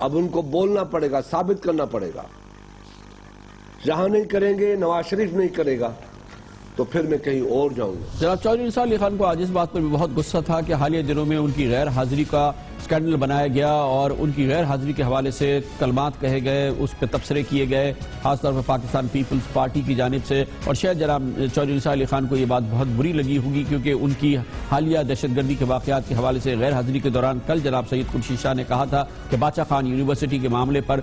اب ان کو بولنا پڑے گا, ثابت کرنا پڑے گا. جہاں نہیں کریں گے, نواز شریف نہیں کرے گا, تو پھر میں کہیں اور جاؤں گا. جناب چودھری نثار علی خان کو آج اس بات پر بھی بہت غصہ تھا کہ حالیہ دنوں میں ان کی غیر حاضری کا سکینڈل بنایا گیا اور ان کی غیر حاضری کے حوالے سے کلمات کہے گئے, اس پہ تبصرے کیے گئے, خاص طور پر پاکستان پیپلز پارٹی کی جانب سے. اور شاید جناب چودھری نثار علی خان کو یہ بات بہت بری لگی ہوگی کیونکہ ان کی حالیہ دہشت گردی کے واقعات کے حوالے سے غیر حاضری کے دوران کل جناب سعید قرشی شاہ نے کہا تھا کہ باچا خان یونیورسٹی کے معاملے پر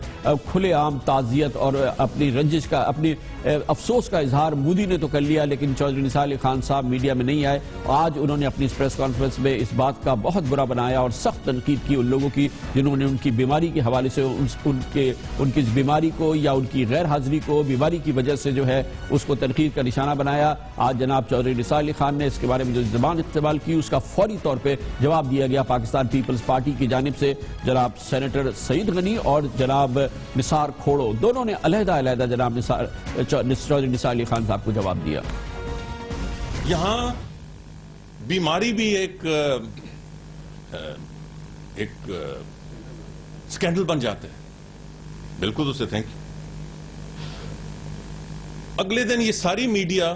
کھلے عام تعزیت اور اپنی رنجش کا, اپنی افسوس کا اظہار مودی نے تو کر لیا لیکن چودھری نثار علی خان صاحب میڈیا میں نہیں آئے. آج انہوں نے اپنی اس پریس کانفرنس میں اس بات کا بہت برا بنایا اور سخت تنقید کی ان لوگوں کی جنہوں نے ان کی بیماری کے حوالے سے ان کی اس بیماری کو یا ان کی غیر حاضری کو بیماری کی وجہ سے جو ہے اس کو تنقید کا نشانہ بنایا. آج جناب چودھری نثار علی خان نے اس کے بارے میں جو زبان استعمال کی اس کا فوری طور پہ جواب دیا گیا پاکستان پیپلز پارٹی کی جانب سے. جناب سینیٹر سعید غنی اور جناب نثار کھوڑو دونوں نے علیحدہ علیحدہ جناب چودھری نثار علی خان صاحب کو جواب دیا. یہاں بیماری بھی ایک سکینڈل بن جاتا ہے. بالکل اسے تھینک یو. اگلے دن یہ ساری میڈیا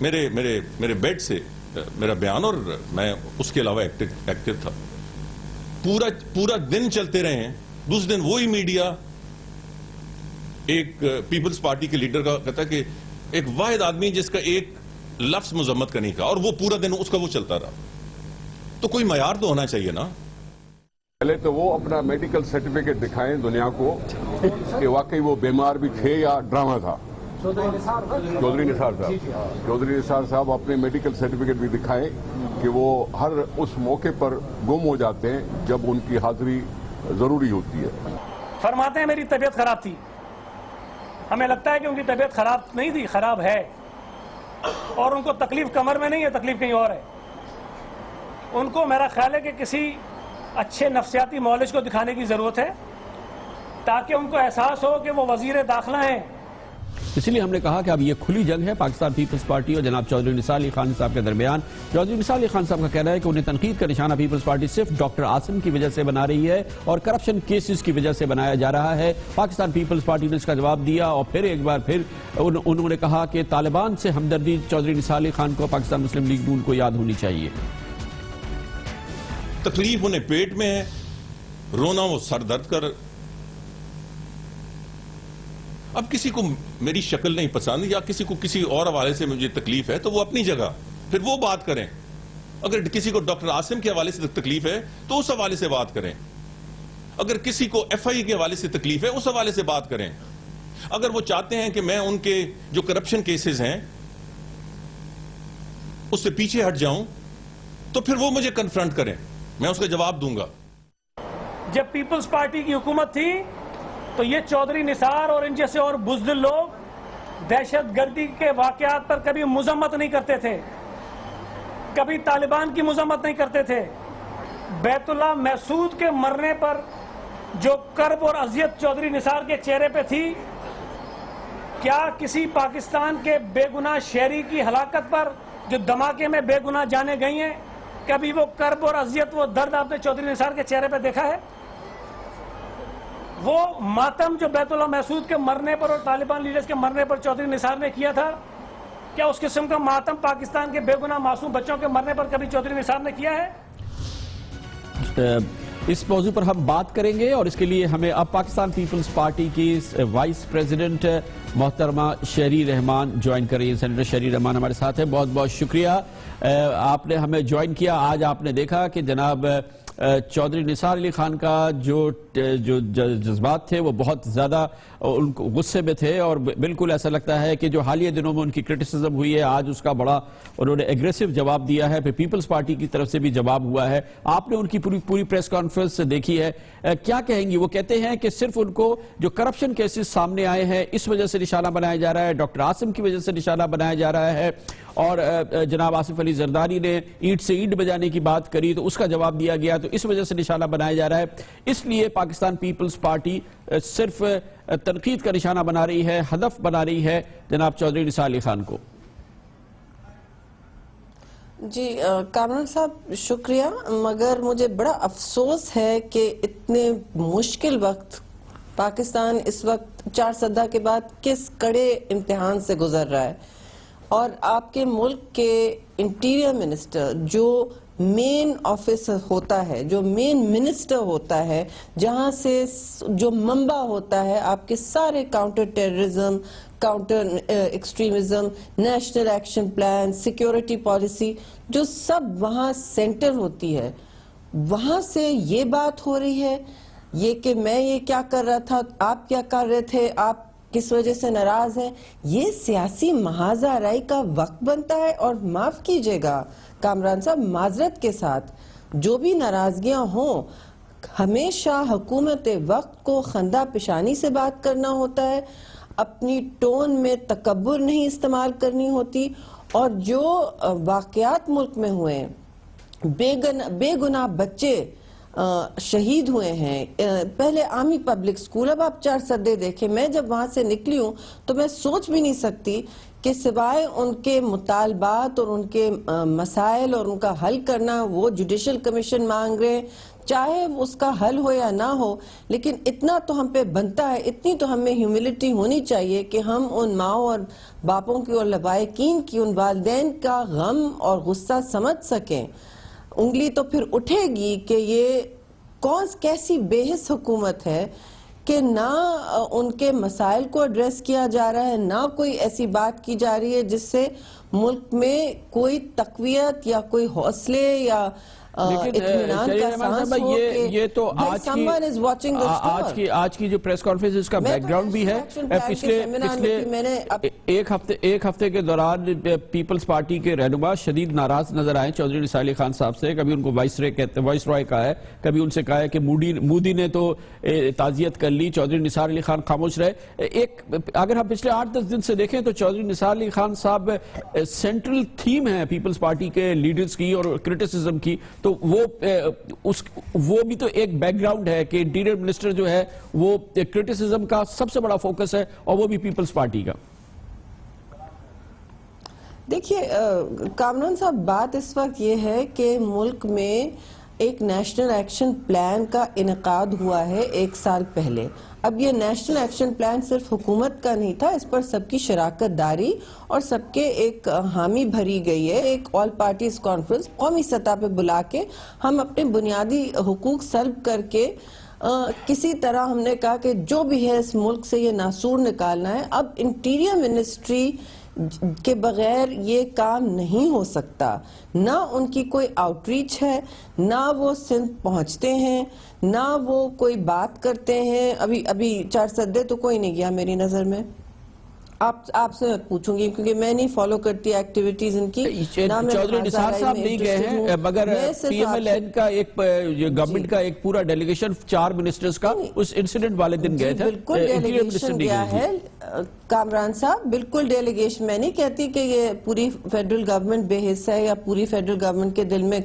میرے بیڈ سے میرا بیان, اور میں اس کے علاوہ ایکٹیو تھا, پورا دن چلتے رہے ہیں. دوسرے دن وہی میڈیا ایک پیپلز پارٹی کے لیڈر کا کہتا ہے کہ ایک واحد آدمی جس کا ایک لفظ مذمت کا نہیں کہا, اور وہ پورا دن اس کا وہ چلتا رہا. تو کوئی معیار تو ہونا چاہیے نا. پہلے تو وہ اپنا میڈیکل سرٹیفکیٹ دکھائیں دنیا کو کہ واقعی وہ بیمار بھی تھے یا ڈرامہ تھا. چودھری نثار صاحب اپنے میڈیکل سرٹیفکیٹ بھی دکھائیں کہ وہ ہر اس موقع پر گم ہو جاتے ہیں جب ان کی حاضری ضروری ہوتی ہے. فرماتے ہیں میری طبیعت خراب تھی. ہمیں لگتا ہے کہ ان کی طبیعت خراب نہیں تھی, خراب ہے, اور ان کو تکلیف کمر میں نہیں ہے, تکلیف کہیں اور ہے. ان کو میرا خیال ہے کہ کسی اچھے نفسیاتی معالج کو دکھانے کی ضرورت ہے تاکہ ان کو احساس ہو کہ وہ وزیر داخلہ ہیں. اسی لیے ہم نے کہا کہ اب یہ کھلی جنگ ہے پاکستان پیپلز پارٹی اور جناب چودھری نثار علی خان صاحب کے درمیان. چودھری نثار علی خان صاحب کا کہنا ہے کہ انہیں تنقید کا نشانہ پیپلز پارٹی صرف ڈاکٹر عاصم کی وجہ سے بنا رہی ہے اور کرپشن کیسز کی وجہ سے بنایا جا رہا ہے. پاکستان پیپلز پارٹی نے اس کا جواب دیا اور پھر ایک بار پھر انہوں نے کہا کہ طالبان سے ہمدردی چودھری نثار علی خان کو پاکستان مسلم لیگ نون کو یاد ہونی چاہیے. تکلیف انہیں پیٹ میں ہے, رونا وہ سر درد کر. اب کسی کو میری شکل نہیں پسند یا کسی کو کسی اور حوالے سے مجھے تکلیف ہے تو وہ اپنی جگہ پھر وہ بات کریں. اگر کسی کو ڈاکٹر عاصم کے حوالے سے تکلیف ہے تو اس حوالے سے بات کریں. اگر کسی کو ایف آئی کے حوالے سے تکلیف ہے اس حوالے سے بات کریں. اگر وہ چاہتے ہیں کہ میں ان کے جو کرپشن کیسز ہیں اس سے پیچھے ہٹ جاؤں تو پھر وہ مجھے کنفرنٹ کریں, میں اس کا جواب دوں گا. جب پیپلز پارٹی کی حکومت تھی تو یہ چودھری نثار اور ان جیسے اور بزدل لوگ دہشت گردی کے واقعات پر کبھی مذمت نہیں کرتے تھے, کبھی طالبان کی مذمت نہیں کرتے تھے. بیت اللہ محسود کے مرنے پر جو کرب اور اذیت چودھری نثار کے چہرے پہ تھی, کیا کسی پاکستان کے بے گناہ شہری کی ہلاکت پر جو دھماکے میں بے گناہ جانے گئی ہیں, کبھی وہ کرب اور اذیت وہ درد آپ نے چودھری نثار کے چہرے پہ دیکھا ہے؟ وہ ماتم جو بیت اللہ محسود کے مرنے پر اور طالبان لیڈرز کے مرنے پر چودھری نثار نے کیا تھا, کیا اس قسم کا ماتم پاکستان کے بے گناہ معصوم بچوں کے مرنے پر کبھی چودھری نثار نے کیا ہے؟ اس موضوع پر ہم بات کریں گے اور اس کے لیے ہمیں اب پاکستان پیپلز پارٹی کی وائس پریزیڈنٹ محترمہ شہری رحمان جوائن کر رہی ہیں. سینیٹر شہری رحمان ہمارے ساتھ ہیں. بہت بہت شکریہ آپ نے ہمیں جوائن کیا. آج آپ نے دیکھا کہ جناب چودھری نثار علی خان کا جو جذبات تھے وہ بہت زیادہ ان کو غصے میں تھے اور بالکل ایسا لگتا ہے کہ جو حالیہ دنوں میں ان کی کرٹیسزم ہوئی ہے آج اس کا بڑا انہوں نے ایگریسو جواب دیا ہے. پھر پیپلز پارٹی کی طرف سے بھی جواب ہوا ہے. آپ نے ان کی پوری پریس کانفرنس دیکھی ہے, کیا کہیں گی؟ وہ کہتے ہیں کہ صرف ان کو جو کرپشن کیسز سامنے آئے ہیں اس وجہ سے نشانہ بنایا جا رہا ہے, ڈاکٹر عاصم کی وجہ سے نشانہ بنایا جا رہا ہے, اور جناب آصف علی زرداری نے اینٹ سے اینٹ بجانے کی بات کری تو اس کا جواب دیا گیا تو اس وجہ سے نشانہ بنایا جا رہا ہے. اس لیے پاکستان پیپلز پارٹی صرف تنقید کا نشانہ بنا رہی ہے, ہدف بنا رہی ہے جناب چودھری نثار علی خان کو. جی کامران صاحب شکریہ، مگر مجھے بڑا افسوس ہے کہ اتنے مشکل وقت پاکستان اس وقت 4 سدہ کے بعد کس کڑے امتحان سے گزر رہا ہے، اور آپ کے ملک کے انٹیریئر منسٹر جو مین آفس ہوتا ہے، جو مین منسٹر ہوتا ہے، جہاں سے جو منبع ہوتا ہے آپ کے سارے counter terrorism, counter extremism, national action plan, security policy, جو سب وہاں سینٹر ہوتی ہے، وہاں سے یہ بات ہو رہی ہے یہ کہ میں یہ کیا کر رہا تھا، آپ کیا کر رہے تھے، آپ کس وجہ سے ناراض ہیں، یہ سیاسی محاذ آرائی کا وقت بنتا ہے۔ اور معاف کیجئے گا کامران صاحب، معذرت کے ساتھ جو بھی ناراضگیاں ہوں، ہمیشہ حکومت وقت کو خندہ پیشانی سے بات کرنا ہوتا ہے، اپنی ٹون میں تکبر نہیں استعمال کرنی ہوتی، اور جو واقعات ملک میں ہوئے ہیں، بے گناہ بچے شہید ہوئے ہیں، پہلے عامی پبلک سکول، اب آپ 4 سدے دیکھیں، میں جب وہاں سے نکلی ہوں تو میں سوچ بھی نہیں سکتی کہ سوائے ان کے مطالبات اور ان کے مسائل اور ان کا حل کرنا، وہ جوڈیشل کمیشن مانگ رہے ہیں، چاہے اس کا حل ہو یا نہ ہو، لیکن اتنا تو ہم پہ بنتا ہے، اتنی تو ہمیں ہیوملٹی ہونی چاہیے کہ ہم ان ماؤں اور باپوں کی اور لوائقین کی، ان والدین کا غم اور غصہ سمجھ سکیں۔ انگلی تو پھر اٹھے گی کہ یہ کیسی بے حس حکومت ہے کہ نہ ان کے مسائل کو ایڈریس کیا جا رہا ہے، نہ کوئی ایسی بات کی جا رہی ہے جس سے ملک میں کوئی تقویت یا کوئی حوصلے یا اطمینان کا سانس ہو کہ یہ تو someone is watching the score۔ آج کی جو پریس کانفرنس اس کا بیک گراؤنڈ بھی ہے، پچھلے ایک ہفتے کے دوران پیپلز پارٹی کے رہنما شدید ناراض نظر آئے چودھری نثار علی خان صاحب سے، کبھی ان کو وائس رائے کہا ہے، کبھی ان سے کہا ہے کہ مودی نے تو تعزیت کر لی، چودھری نثار علی خان خاموش رہے۔ اگر ہم پچھلے 8-10 دن سے دیکھیں تو چودھری نثار علی خان صاحب سینٹرل تھیم ہے پیپلز پارٹی کے لیڈرز کی اور کرٹیسزم کی، تو وہ بھی تو ایک بیک گراؤنڈ ہے کہ انٹیریئر منسٹر جو ہے وہ کرٹیسزم کا سب سے بڑا فوکس ہے، اور وہ بھی پیپلز پارٹی کا۔ دیکھیے کامران صاحب، بات اس وقت یہ ہے کہ ملک میں ایک نیشنل ایکشن پلان کا انعقاد ہوا ہے 1 سال پہلے۔ اب یہ نیشنل ایکشن پلان صرف حکومت کا نہیں تھا، اس پر سب کی شراکت داری اور سب کے ایک حامی بھری گئی ہے۔ ایک آل پارٹیز کانفرنس قومی سطح پہ بلا کے ہم اپنے بنیادی حقوق سلب کر کے کسی طرح ہم نے کہا کہ جو بھی ہے اس ملک سے یہ ناسور نکالنا ہے۔ اب انٹیریئر منسٹری کے بغیر یہ کام نہیں ہو سکتا، نہ ان کی کوئی آؤٹ ریچ ہے، نہ وہ سندھ پہنچتے ہیں، نہ وہ کوئی بات کرتے ہیں۔ ابھی 4 سدے تو کوئی نہیں گیا میری نظر میں، آپ سے پوچھوں گی کیونکہ میں نہیں فالو کرتی ایکٹیویٹیز ان کی۔ چودھری نثار صاحب نہیں گئے ہیں، مگر پی ایم ایل این کا ایک گورنمنٹ کا ایک پورا ڈیلیگیشن 4 منسٹرز کا اس انسیڈنٹ والے دن گئے تھے۔ بالکل ڈیلیگیشن گیا ہے کامران صاحب، بالکل ڈیلیگیشن۔ میں نہیں کہتی کہ یہ پوری فیڈرل گورنمنٹ بے حصہ ہے یا پوری فیڈرل گورنمنٹ کے دل میں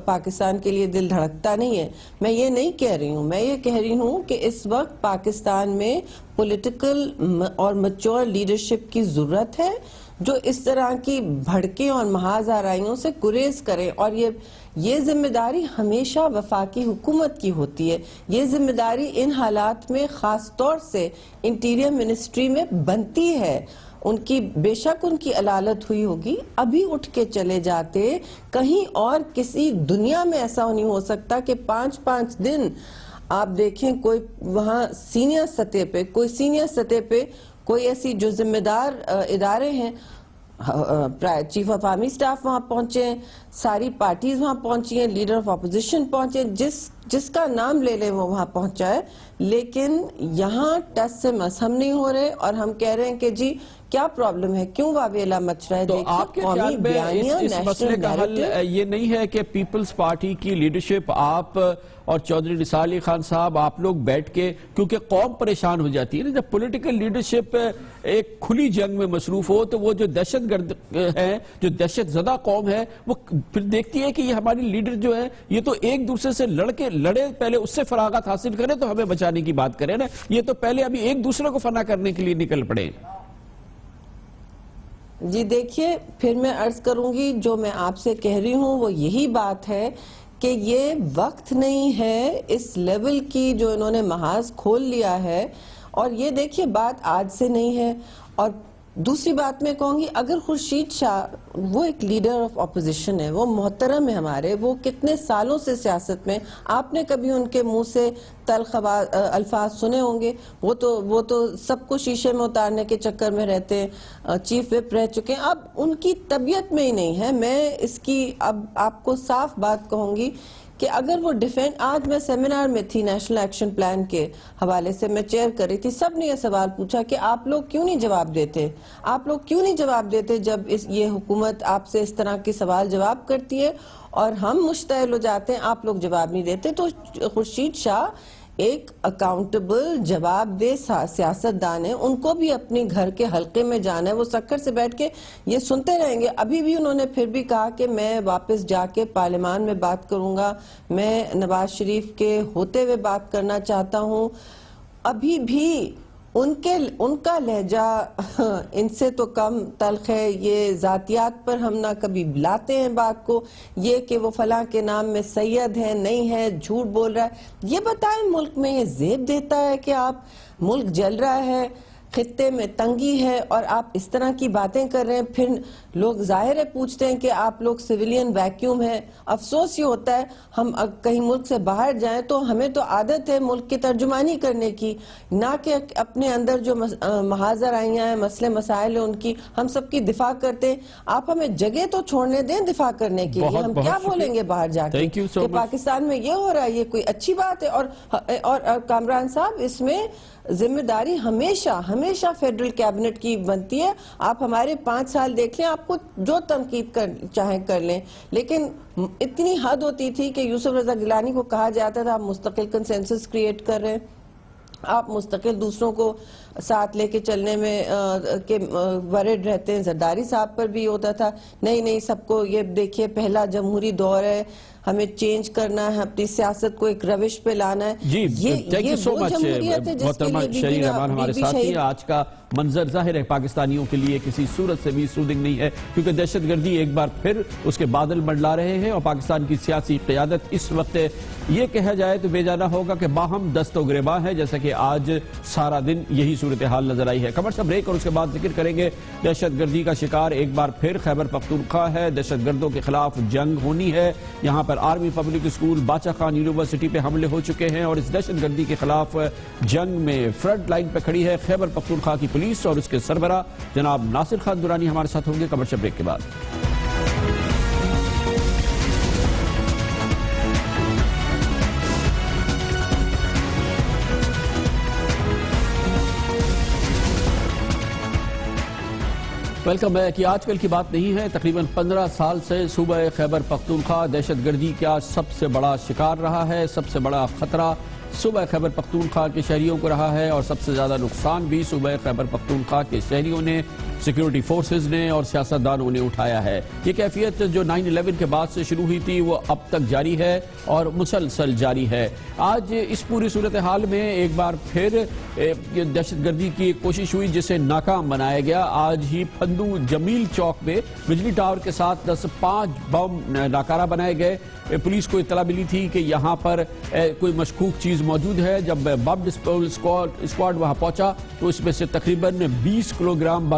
پاکستان کے لیے دل دھڑکتا نہیں ہے، میں یہ نہیں کہہ رہی ہوں۔ میں یہ کہہ رہی ہوں کہ اس وقت پاکستان میں پولیٹیکل اور میچور لیڈرشپ کی ضرورت ہے جو اس طرح کی بھڑکیں اور محاذ آرائیوں سے گریز کرے، اور یہ ذمہ داری ہمیشہ وفاقی حکومت کی ہوتی ہے۔ یہ ذمہ داری ان حالات میں خاص طور سے انٹیریئر منسٹری میں بنتی ہے۔ ان کی بے شک ان کی علالت ہوئی ہوگی، ابھی اٹھ کے چلے جاتے، کہیں اور کسی دنیا میں ایسا نہیں ہو سکتا کہ 5 دن آپ دیکھیں کوئی وہاں سینئر سطح پہ کوئی ایسی جو ذمہ دار ادارے ہیں، چیف آف آرمی سٹاف وہاں پہنچے ہیں، ساری پارٹیز وہاں پہنچی ہیں، لیڈر آف اپوزیشن پہنچے، جس کا نام لے لیں وہ وہاں پہنچا ہے، لیکن یہاں ٹس سے مسہم نہیں ہو رہے، اور ہم کہہ رہے ہیں کہ جی کیا پرابلم ہے، کیوں واویلا مچ رہا ہے؟ تو آپ کے خیال میں اس مسئلے کا حل یہ نہیں ہے کہ پیپلز پارٹی کی لیڈرشپ، آپ اور چودھری نثار علی خان صاحب، آپ لوگ بیٹھ کے، کیونکہ قوم پریشان ہو جاتی ہے، جب پولیٹیکل لیڈرشپ ایک کھلی جنگ میں مصروف ہو تو وہ جو دہشت گرد ہے، جو دہشت زدہ قوم ہے، وہ پھر دیکھتی ہے کہ یہ ہماری لیڈر جو ہے یہ تو ایک دوسرے سے لڑے، پہلے اس سے فراغت حاصل کرے تو ہمیں بچانے کی بات کرے نا، یہ تو پہلے ابھی ایک دوسرے کو فنا کرنے کے لیے نکل پڑے۔ جی دیکھیے، پھر میں عرض کروں گی، جو میں آپ سے کہہ رہی ہوں وہ یہی بات ہے کہ یہ وقت نہیں ہے اس لیول کی جو انہوں نے محاذ کھول لیا ہے. اور یہ دیکھیے بات آج سے نہیں ہے. اور دوسری بات میں کہوں گی، اگر خورشید شاہ وہ ایک لیڈر آف اپوزیشن ہے، وہ محترم ہے ہمارے، وہ کتنے سالوں سے سیاست میں، آپ نے کبھی ان کے منہ سے تلخ الفاظ سنے ہوں گے؟ وہ تو سب کو شیشے میں اتارنے کے چکر میں رہتے ہیں، چیف وپ رہ چکے ہیں. اب ان کی طبیعت میں ہی نہیں ہے. میں اس کی اب آپ کو صاف بات کہوں گی کہ اگر وہ آج میں سیمینار میں تھی نیشنل ایکشن پلان کے حوالے سے، میں چیئر کر رہی تھی، سب نے یہ سوال پوچھا کہ آپ لوگ کیوں نہیں جواب دیتے؟ آپ لوگ کیوں نہیں جواب دیتے جب یہ حکومت آپ سے اس طرح کی سوال جواب کرتی ہے اور ہم مشتعل ہو جاتے ہیں، آپ لوگ جواب نہیں دیتے؟ تو خورشید شاہ ایک اکاؤنٹیبل جواب دہ سیاستدان ہے. ان کو بھی اپنی گھر کے حلقے میں جانا ہے. وہ سکر سے بیٹھ کے یہ سنتے رہیں گے. ابھی بھی انہوں نے پھر بھی کہا کہ میں واپس جا کے پارلیمان میں بات کروں گا، میں نواز شریف کے ہوتے ہوئے بات کرنا چاہتا ہوں. ابھی بھی ان کا لہجہ ان سے تو کم تلخ ہے. یہ ذاتیات پر ہم نہ کبھی لاتے ہیں بات کو. یہ کہ وہ فلاں کے نام میں سید ہے، نہیں ہے، جھوٹ بول رہا ہے. یہ بتائیں ملک میں یہ زیب دیتا ہے کہ آپ ملک جل رہا ہے، خطے میں تنگی ہے اور آپ اس طرح کی باتیں کر رہے ہیں. پھر لوگ ظاہر ہے پوچھتے ہیں کہ آپ لوگ سویلین ویکیوم ہیں. افسوس یہ ہوتا ہے ہم کہیں ملک سے باہر جائیں تو ہمیں تو عادت ہے ملک کی ترجمانی کرنے کی، نہ کہ اپنے اندر جو محاذر آئیاں ہیں، مسئلے مسائل ہیں ان کی ہم سب کی دفاع کرتے. آپ ہمیں جگہ تو چھوڑنے دیں دفاع کرنے کے لیے. ہم کیا بولیں گے باہر جا کے کہ پاکستان میں یہ ہو رہا ہے؟ یہ کوئی اچھی بات ہے؟ اور کامران صاحب، اس میں ذمہ داری ہمیشہ فیڈرل کیبنٹ کی بنتی ہے. آپ ہمارے 5 سال دیکھ لیں، آپ کو جو تنقید چاہیں کر لیں، لیکن اتنی حد ہوتی تھی کہ یوسف رضا گیلانی کو کہا جاتا تھا آپ مستقل کنسنسس کریٹ کر رہے ہیں، آپ مستقل دوسروں کو ساتھ لے کے چلنے میں ورڈ رہتے ہیں. زرداری صاحب پر بھی ہوتا تھا نہیں سب کو یہ دیکھیے پہلا جمہوری دور ہے، ہمیں چینج کرنا ہے، اپنی سیاست کو ایک روش پہ لانا ہے. جی تھینک یو سو مچ محترمہ شرین رحمان ہمارے ساتھ ہیں. آج کا منظر ظاہر ہے پاکستانیوں کے لیے کسی صورت سے بھی سودنگ نہیں ہے، کیونکہ دہشت گردی ایک بار پھر اس کے بادل منڈلا رہے ہیں اور پاکستان کی سیاسی قیادت اس وقت یہ کہا جائے تو بے جانا ہوگا کہ باہم دست و گریباں ہے، جیسا کہ آج سارا دن یہی صورتحال نظر آئی ہے. کمر سا بریک اور اس کے بعد ذکر کریں گے. دہشت گردی کا شکار ایک بار پھر خیبر پختونخوا ہے. دہشت گردوں کے خلاف جنگ ہونی ہے. یہاں پر آرمی پبلک اسکول، باچا خان یونیورسٹی پہ حملے ہو چکے ہیں اور اس دہشت گردی کے خلاف جنگ میں فرنٹ لائن پہ کھڑی ہے خیبر پختونخوا کی پولیس اور اس کے سربراہ جناب ناصر خان درانی ہمارے ساتھ ہوں گے کمرشل بریک کے بعد. Welcome back. یہ آج کل کی بات نہیں ہے. تقریباً 15 سال سے صوبہ خیبر پختونخوا دہشت گردی کا سب سے بڑا شکار رہا ہے. سب سے بڑا خطرہ صوبہ خیبر پختونخوا کے شہریوں کو رہا ہے اور سب سے زیادہ نقصان بھی صوبہ خیبر پختونخوا کے شہریوں نے، سیکیورٹی فورسز نے اور سیاستدانوں نے اٹھایا ہے. یہ کیفیت جو 9/11 کے بعد سے شروع ہوئی تھی وہ اب تک جاری ہے اور مسلسل جاری ہے. آج اس پوری صورتحال میں ایک بار پھر دہشت گردی کی ایک کوشش ہوئی جسے ناکام بنایا گیا. آج ہی پھندو جمیل چوک میں بجلی ٹاور کے ساتھ 5 بم ناکارہ بنائے گئے. پولیس کو اطلاع ملی تھی کہ یہاں پر کوئی مشکوک چیز موجود ہے. جب بم ڈسپوزل اسکواڈ وہاں پہنچا تو اس میں سے تقریباً 20 کلو گرام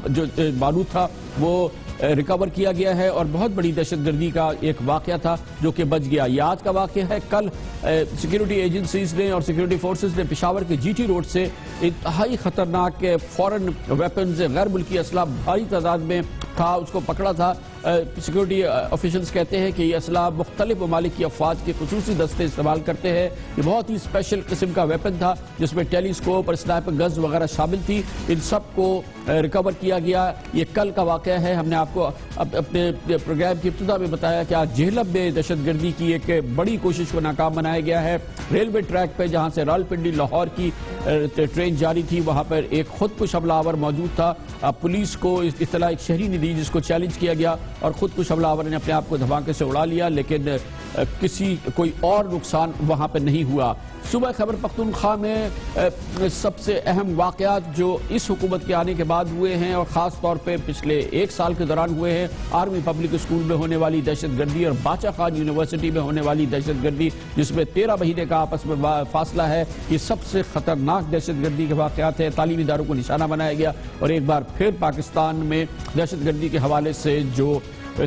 جو بارود تھا وہ ریکور کیا گیا ہے اور بہت بڑی دہشت گردی کا ایک واقعہ تھا جو کہ بچ گیا. یہ آج کا واقعہ ہے. کل سیکیورٹی ایجنسیز نے اور سیکیورٹی فورسز نے پشاور کے جی ٹی روڈ سے انتہائی خطرناک فورن ویپنز، غیر ملکی اسلحہ بھاری تعداد میں تھا، اس کو پکڑا تھا. سیکیورٹی آفیشلز کہتے ہیں کہ یہ اسلحہ مختلف ممالک کی افواج کے خصوصی دستے استعمال کرتے ہیں. یہ بہت ہی اسپیشل قسم کا ویپن تھا جس میں ٹیلی اسکوپ اور سنائپر گنز وغیرہ شامل تھی. ان سب کو ریکور کیا گیا. یہ کل کا واقعہ ہے. ہم نے آپ کو اپنے پروگرام کی ابتدا میں بتایا کہ آج جہلم میں دہشت گردی کی ایک بڑی کوشش کو ناکام بنایا گیا ہے. ریلوے ٹریک پہ جہاں سے راولپنڈی لاہور کی ٹرین جاری تھی وہاں پر ایک خودکش حملہ آور موجود تھا. پولیس کو اطلاع ایک شہری نے دی جس کو چیلنج کیا گیا اور خودکش حملہ آور نے اپنے آپ کو دھماکے سے اڑا لیا, لیکن کوئی اور نقصان وہاں پہ نہیں ہوا. صوبہ خیبر پختونخوا میں سب سے اہم واقعات جو اس حکومت کے آنے کے بعد ہوئے ہیں اور خاص طور پہ پچھلے ایک سال کے دوران ہوئے ہیں, آرمی پبلک اسکول میں ہونے والی دہشت گردی اور باچا خان یونیورسٹی میں ہونے والی دہشت گردی جس میں 13 مہینے کا آپس میں فاصلہ ہے. یہ سب سے خطرناک دہشت گردی کے واقعات ہیں. تعلیمی اداروں کو نشانہ بنایا گیا اور ایک بار پھر پاکستان میں دہشت گردی کے حوالے سے جو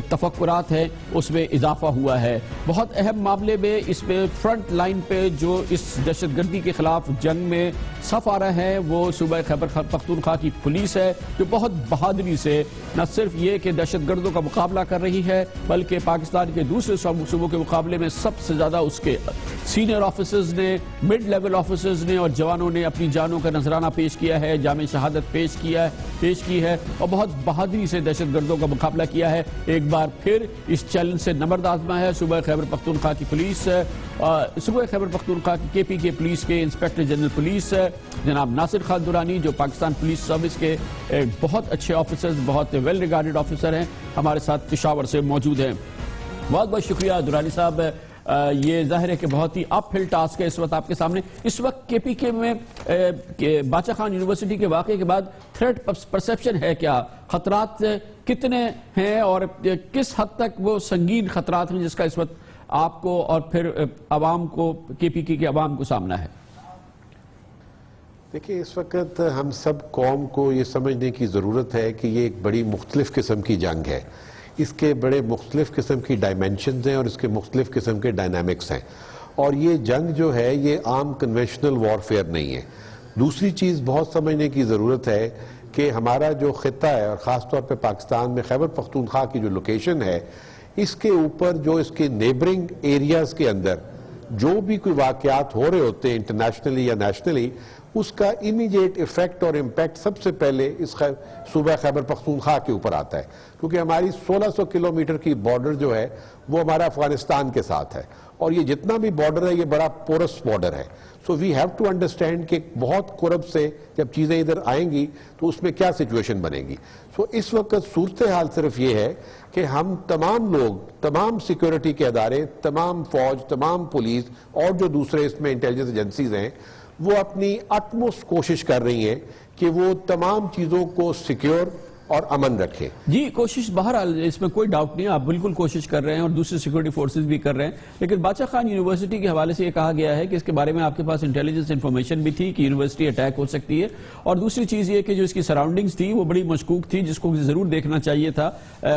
تفکرات ہیں اس میں اضافہ ہوا ہے. بہت اہم معاملے میں اس میں فرنٹ لائن پہ جو اس دہشت گردی کے خلاف جنگ میں صف آ رہا ہے وہ صوبہ خیبر پختونخوا کی پولیس ہے, جو بہت بہادری سے نہ صرف یہ کہ دہشت گردوں کا مقابلہ کر رہی ہے بلکہ پاکستان کے دوسرے صوبوں کے مقابلے میں سب سے زیادہ اس کے سینئر آفیسرز نے, مڈ لیول آفیسرز نے اور جوانوں نے اپنی جانوں کا نذرانہ پیش کیا ہے, جامع شہادت پیش کی ہے اور بہت بہادری سے دہشت گردوں کا مقابلہ کیا ہے. ایک بار پھر اس چیلنج سے نبرد آزما ہے صوبہ خیبر پختونخوا کی پولیس. صوبہ خیبر پختونخوا کی KPK پولیس کے انسپیکٹر جنرل پولیس جناب ناصر خان درانی, جو پاکستان پولیس سروس کے بہت اچھے آفیسرز, بہت ویل ریگارڈڈ آفیسر ہیں, ہمارے ساتھ پشاور سے موجود ہیں. بہت بہت شکریہ درانی صاحب. یہ ظاہر ہے کہ بہت ہی اپ ہل ٹاسک ہے اس وقت آپ کے سامنے. اس وقت KPK میں باچا خان یونیورسٹی کے واقعے کے بعد تھریٹ پرسیپشن ہے کیا, خطرات کتنے ہیں اور کس حد تک وہ سنگین خطرات ہیں جس کا اس وقت آپ کو اور پھر عوام کو, KPK کے عوام کو سامنا ہے؟ دیکھیں, اس وقت ہم سب قوم کو یہ سمجھنے کی ضرورت ہے کہ یہ ایک بڑی مختلف قسم کی جنگ ہے. اس کے بڑے مختلف قسم کی ڈائمنشنز ہیں اور اس کے مختلف قسم کے ڈائنامکس ہیں, اور یہ جنگ جو ہے یہ عام کنونشنل وارفیئر نہیں ہے. دوسری چیز بہت سمجھنے کی ضرورت ہے کہ ہمارا جو خطہ ہے اور خاص طور پہ پاکستان میں خیبر پختونخوا کی جو لوکیشن ہے, اس کے اوپر جو اس کے نیبرنگ ایریاز کے اندر جو بھی کوئی واقعات ہو رہے ہوتے ہیں انٹرنیشنلی یا نیشنلی, اس کا امیڈیٹ ایفیکٹ اور امپیکٹ سب سے پہلے اس صوبہ خیبر پختونخوا کے اوپر آتا ہے, کیونکہ ہماری 1600 کلومیٹر کی بارڈر جو ہے وہ ہمارا افغانستان کے ساتھ ہے, اور یہ جتنا بھی بارڈر ہے یہ بڑا پورس بارڈر ہے. سو وی ہیو ٹو انڈرسٹینڈ کہ بہت قرب سے جب چیزیں ادھر آئیں گی تو اس میں کیا سچویشن بنے گی. سو اس وقت صورتحال صرف یہ ہے کہ ہم تمام لوگ, تمام سیکورٹی کے ادارے, تمام فوج, تمام پولیس اور جو دوسرے اس میں انٹیلیجنس ایجنسیز ہیں, وہ اپنی اٹموسٹ کوشش کر رہی ہیں کہ وہ تمام چیزوں کو سیکیور اور امن رکھیں. جی, کوشش بہرحال اس میں کوئی ڈاؤٹ نہیں, آپ بالکل کوشش کر رہے ہیں اور دوسری سیکورٹی فورسز بھی کر رہے ہیں. لیکن باچا خان یونیورسٹی کے حوالے سے یہ کہا گیا ہے کہ اس کے بارے میں آپ کے پاس انٹیلیجنس انفارمیشن بھی تھی کہ یونیورسٹی اٹیک ہو سکتی ہے, اور دوسری چیز یہ کہ جو اس کی سراؤنڈنگز تھی وہ بڑی مشکوک تھی جس کو ضرور دیکھنا چاہیے تھا,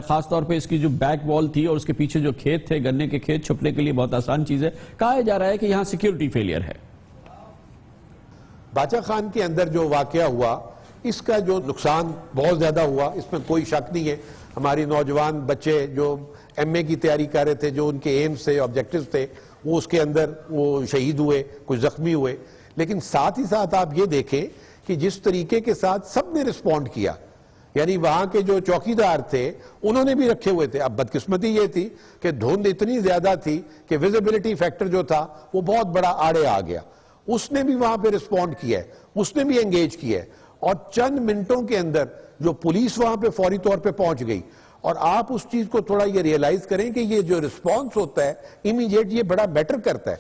خاص طور پہ اس کی جو بیک وال تھی اور اس کے پیچھے جو کھیت تھے, گنے کے کھیت, چھپنے کے لیے بہت آسان چیز ہے. کہا جا رہا ہے کہ یہاں سیکورٹی فیلئر ہے. باچا خان کے اندر جو واقعہ ہوا اس کا جو نقصان بہت زیادہ ہوا, اس میں کوئی شک نہیں ہے. ہماری نوجوان بچے جو MA کی تیاری کر رہے تھے, جو ان کے ایمز تھے, آبجیکٹیوز تھے, وہ اس کے اندر وہ شہید ہوئے, کچھ زخمی ہوئے. لیکن ساتھ ہی ساتھ آپ یہ دیکھیں کہ جس طریقے کے ساتھ سب نے رسپونڈ کیا, یعنی وہاں کے جو چوکیدار تھے انہوں نے بھی رکھے ہوئے تھے. اب بدقسمتی یہ تھی کہ دھند اتنی زیادہ تھی کہ ویزیبلٹی فیکٹر جو تھا وہ بہت بڑا آڑے آ گیا. اس نے بھی وہاں پہ رسپونڈ کیا ہے, اس نے بھی انگیج کیا ہے, اور چند منٹوں کے اندر جو پولیس وہاں پہ فوری طور پہ پہنچ گئی. اور آپ اس چیز کو تھوڑا یہ ریئلائز کریں کہ یہ جو رسپانس ہوتا ہے امیڈیٹ, یہ بڑا بیٹر کرتا ہے.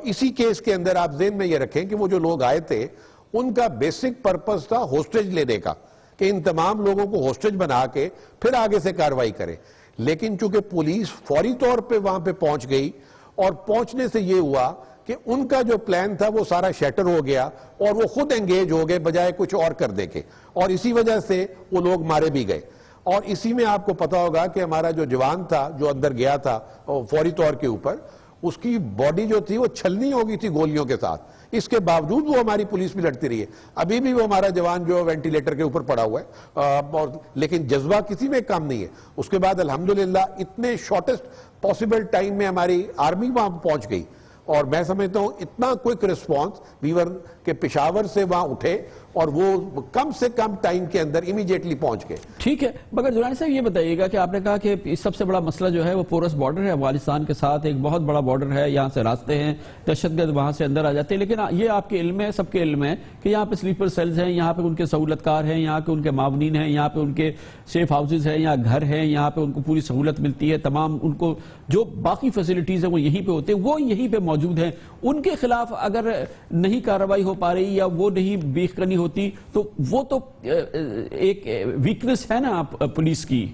اسی کیس کے اندر آپ ذہن میں یہ رکھیں کہ وہ جو لوگ آئے تھے ان کا بیسک پرپس تھا ہوسٹیج لینے کا, کہ ان تمام لوگوں کو ہوسٹیج بنا کے پھر آگے سے کارروائی کرے. لیکن چونکہ پولیس فوری طور پہ وہاں پہ پہنچ گئی, اور پہنچنے سے یہ ہوا کہ ان کا جو پلان تھا وہ سارا شیٹر ہو گیا اور وہ خود انگیج ہو گئے بجائے کچھ اور کر دے کے, اور اسی وجہ سے وہ لوگ مارے بھی گئے. اور اسی میں آپ کو پتا ہوگا کہ ہمارا جو جوان تھا جو اندر گیا تھا فوری طور کے اوپر, اس کی باڈی جو تھی وہ چھلنی ہو گئی تھی گولیوں کے ساتھ. اس کے باوجود وہ ہماری پولیس بھی لڑتی رہی ہے. ابھی بھی وہ ہمارا جوان جو وینٹیلیٹر کے اوپر پڑا ہوا ہے, لیکن جذبہ کسی میں کام نہیں ہے. اس کے بعد الحمدللہ اتنے شارٹسٹ پاسبل ٹائم میں ہماری آرمی وہاں پہنچ گئی, اور میں سمجھتا ہوں اتنا کوئک ریسپانس ویور کہ کہ پشاور سے وہاں اٹھے اور وہ کم سے کم ٹائم کے اندر امیڈیٹلی پہنچ گئے. ٹھیک ہے، مگر درانی صاحب یہ بتائیے گا کہ آپ نے کہا کہ سب سے بڑا مسئلہ جو ہے وہ پورس بارڈر ہے افغانستان کے ساتھ، ایک بہت بڑا بارڈر ہے، یہاں سے راستے ہیں، دہشت گرد وہاں سے اندر آ جاتے ہیں، لیکن یہ آپ کے علم ہے، سب کے علم ہے کہ یہاں پہ سلیپر سیلز ہیں، یہاں پہ ان کے سہولت کار ہیں، یہاں پہ ان کے معاونین ہیں، یہاں پہ ان کے سیف ہاؤسز ہیں، یہاں گھر ہیں، یہاں پہ ان کو پوری سہولت ملتی ہے، تمام ان کو جو باقی فیسلٹیز ہیں وہ یہیں پہ ہوتے ہیں، وہ یہیں پہ موجود ہیں. ان کے خلاف اگر نہیں کارروائی ہو پا رہی یا وہ نہیں بیخ کرنی ہوتی تو وہ تو ایک ویکنس ہے نا پولیس کی.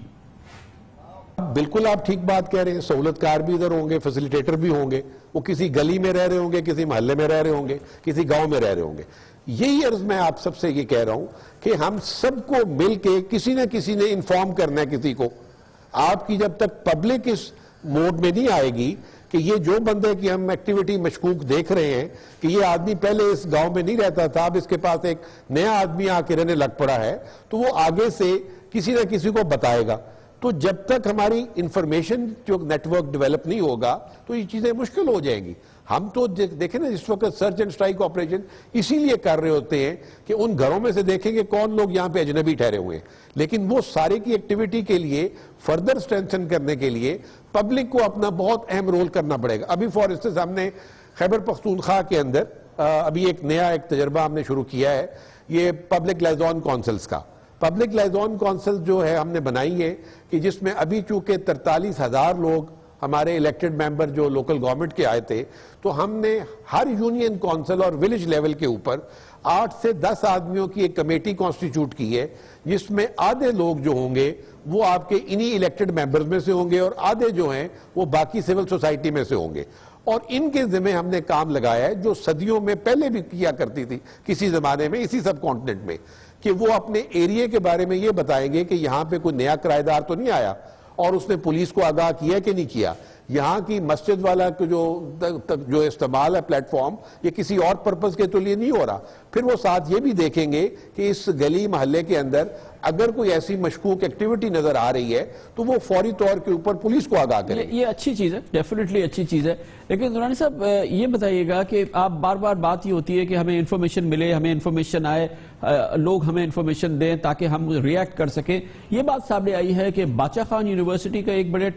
بالکل آپ ٹھیک بات کہہ رہے ہیں، سہولت کار بھی ادھر ہوں گے، فیسیلیٹیٹر بھی ہوں گے، وہ کسی گلی میں رہ رہے ہوں گے، کسی محلے میں رہ رہے ہوں گے، کسی گاؤں میں رہ رہے ہوں گے. یہی عرض میں آپ سب سے یہ کہہ رہا ہوں کہ ہم سب کو مل کے کسی نہ کسی نے انفارم کرنا ہے کسی کو. آپ کی جب تک پبلک اس موڈ میں نہیں آئے گی کہ یہ جو بندے کی ہم ایکٹیویٹی مشکوک دیکھ رہے ہیں کہ یہ آدمی پہلے اس گاؤں میں نہیں رہتا تھا، اب اس کے پاس ایک نیا آدمی آ کے رہنے لگ پڑا ہے، تو وہ آگے سے کسی نہ کسی کو بتائے گا. تو جب تک ہماری انفارمیشن جو نیٹ ورک ڈیولپ نہیں ہوگا تو یہ چیزیں مشکل ہو جائیں گی. ہم تو دیکھیں نا اس وقت سرچ اینڈ اسٹرائک آپریشن اسی لیے کر رہے ہوتے ہیں کہ ان گھروں میں سے دیکھیں گے کون لوگ یہاں پہ اجنبی ٹھہرے ہوئے ہیں، لیکن وہ سارے کی ایکٹیویٹی کے لیے فردر اسٹرینتھن کرنے کے لیے پبلک کو اپنا بہت اہم رول کرنا پڑے گا. ابھی فار انسٹنس ہم نے خیبر پختونخوا کے اندر ابھی ایک نیا تجربہ ہم نے شروع کیا ہے، یہ پبلک لائزون کونسلز کا. پبلک لائزون کونسل جو ہے ہم نے بنائی ہے کہ جس میں ابھی چونکہ 43,000 لوگ ہمارے الیکٹڈ ممبر جو لوکل گورنمنٹ کے آئے تھے، تو ہم نے ہر یونین کونسل اور ولیج لیول کے اوپر 8 سے 10 آدمیوں کی ایک کمیٹی کانسٹیٹیوٹ کی ہے، جس میں آدھے لوگ جو ہوں گے وہ آپ کے انہی الیکٹڈ ممبرز میں سے ہوں گے اور آدھے جو ہیں وہ باقی سول سوسائٹی میں سے ہوں گے. اور ان کے ذمہ ہم نے کام لگایا ہے جو صدیوں میں پہلے بھی کیا کرتی تھی کسی زمانے میں اسی سب کانٹیننٹ میں، کہ وہ اپنے ایریے کے بارے میں یہ بتائیں گے کہ یہاں پہ کوئی نیا کرایہ دار تو نہیں آیا اور اس نے پولیس کو آگاہ کیا کہ نہیں کیا، یہاں کی مسجد والا جو استعمال ہے پلیٹ فارم یہ کسی اور پرپس کے تو لیے نہیں ہو رہا. پھر وہ ساتھ یہ بھی دیکھیں گے کہ اس گلی محلے کے اندر اگر کوئی ایسی مشکوک ایکٹیویٹی نظر آ رہی ہے تو وہ فوری طور کے اوپر پولیس کو آگاہ کریں. یہ اچھی چیز ہے، ڈیفینیٹلی اچھی چیز ہے. لیکن درانی صاحب یہ بتائیے گا کہ آپ بار بار بات یہ ہوتی ہے کہ ہمیں انفارمیشن ملے، ہمیں انفارمیشن آئے، لوگ ہمیں انفارمیشن دیں تاکہ ہم ریئیکٹ کر سکیں. یہ بات سامنے آئی ہے کہ باچا خان یونیورسٹی کا ایک بڑے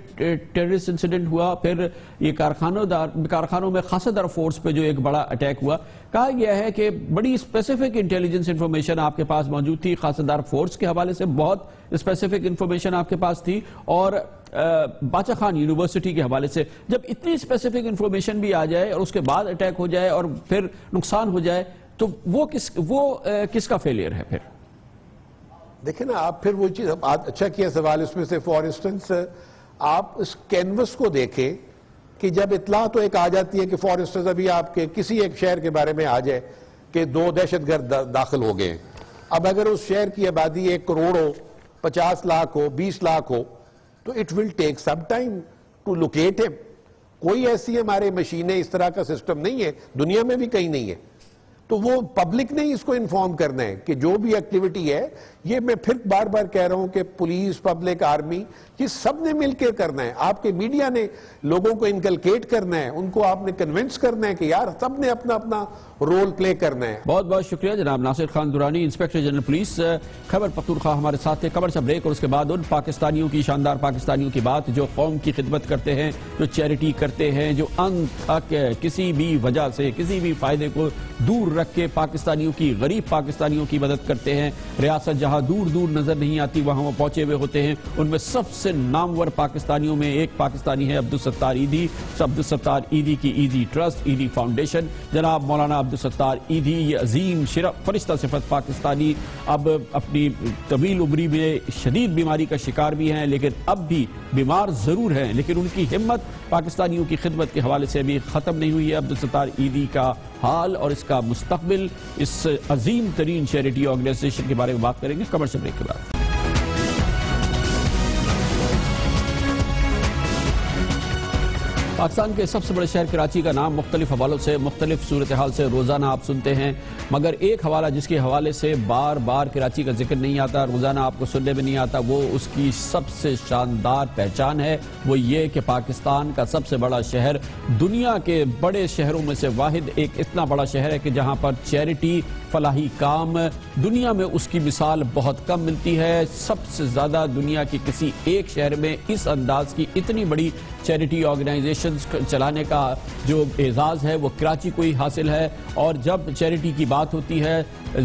ٹیررسٹ انسیڈنٹ ہوا، پھر یہ کارخانوں میں خاصہ در فورس پہ جو ایک بڑا اٹیک ہوا. کہا گیا ہے کہ بڑی اسپیسیفک انٹیلیجنس انفارمیشن آپ کے پاس موجود تھی، خاصہ دار فورس کے حوالے سے بہت اسپیسیفک انفارمیشن آپ کے پاس تھی، اور باچا خان یونیورسٹی کے حوالے سے جب اتنی اسپیسیفک انفارمیشن بھی آ جائے اور اس کے بعد اٹیک ہو جائے اور پھر نقصان ہو جائے تو وہ کس کا فیلئر ہے؟ پھر دیکھیں نا آپ، پھر وہ چیز اچھا کیا سوال اس میں سے. فار انسٹنس آپ اس کینوس کو دیکھیں کہ جب اطلاع تو ایک آ جاتی ہے کہ فار انسٹنس ابھی آپ کے کسی ایک شہر کے بارے میں آ جائے کہ 2 دہشت گرد داخل ہو گئے ہیں. اب اگر اس شہر کی آبادی 1 کروڑ ہو، 50 لاکھ ہو، 20 لاکھ ہو تو it will take some time to locate him. کوئی ایسی ہمارے مشینیں اس طرح کا سسٹم نہیں ہے، دنیا میں بھی کہیں نہیں ہے. تو وہ پبلک نے اس کو انفارم کرنا ہے کہ جو بھی ایکٹیویٹی ہے، یہ میں پھر بار بار کہہ رہا ہوں کہ پولیس، پبلک، آرمی، یہ سب نے مل کے کرنا ہے. آپ کے میڈیا نے لوگوں کو انکلکیٹ کرنا ہے، ان کو آپ نے کنونس کرنا ہے کہ یار سب نے اپنا اپنا رول پلے کرنا ہے. بہت بہت شکریہ جناب Nasir Khan Durrani, inspector general police Khyber Pakhtunkhwa ہمارے ساتھ تھے. خبر سے بریک اور اس کے بعد ان پاکستانیوں کی، شاندار پاکستانیوں کی بات جو قوم کی خدمت کرتے ہیں، جو چیریٹی کرتے ہیں، جو انت تک کسی بھی وجہ سے کسی بھی فائدے کو دور رکھ کے پاکستانیوں کی، غریب پاکستانیوں کی مدد کرتے ہیں. ریاست جہاں دور دور نظر نہیں آتی وہاں وہ پہنچے ہوئے ہوتے ہیں. ان میں سب سے نامور پاکستانیوں میں ایک پاکستانی ہے عبدالستار ایدھی. عبدالستار ایدھی کی ایدھی ٹرسٹ، ایدھی فاؤنڈیشن، جناب مولانا عبدالستار ایدھی، یہ عظیم فرشتہ صفت پاکستانی اب اپنی طویل عمری میں شدید بیماری کا شکار بھی ہیں، لیکن اب بھی بیمار ضرور ہیں، لیکن ان کی ہمت پاکستانیوں کی خدمت کے حوالے سے بھی ختم نہیں ہوئی ہے. عبدالستار ایدھی کا حال اور اس کا مستقبل، اس عظیم ترین چیریٹی آرگنائزیشن کے بارے میں بات کریں گے کمرشل بریک کے بعد. پاکستان کے سب سے بڑے شہر کراچی کا نام مختلف حوالوں سے مختلف صورتحال سے روزانہ آپ سنتے ہیں، مگر ایک حوالہ جس کے حوالے سے بار بار کراچی کا ذکر نہیں آتا، روزانہ آپ کو سننے میں نہیں آتا، وہ اس کی سب سے شاندار پہچان ہے، وہ یہ کہ پاکستان کا سب سے بڑا شہر دنیا کے بڑے شہروں میں سے واحد ایک اتنا بڑا شہر ہے کہ جہاں پر چیریٹی فلاحی کام دنیا میں اس کی مثال بہت کم ملتی ہے۔ سب سے زیادہ دنیا کی کسی ایک شہر میں اس انداز کی اتنی بڑی چیریٹی آرگنائزیشنز چلانے کا جو اعزاز ہے وہ کراچی کو ہی حاصل ہے۔ اور جب چیریٹی کی بات ہوتی ہے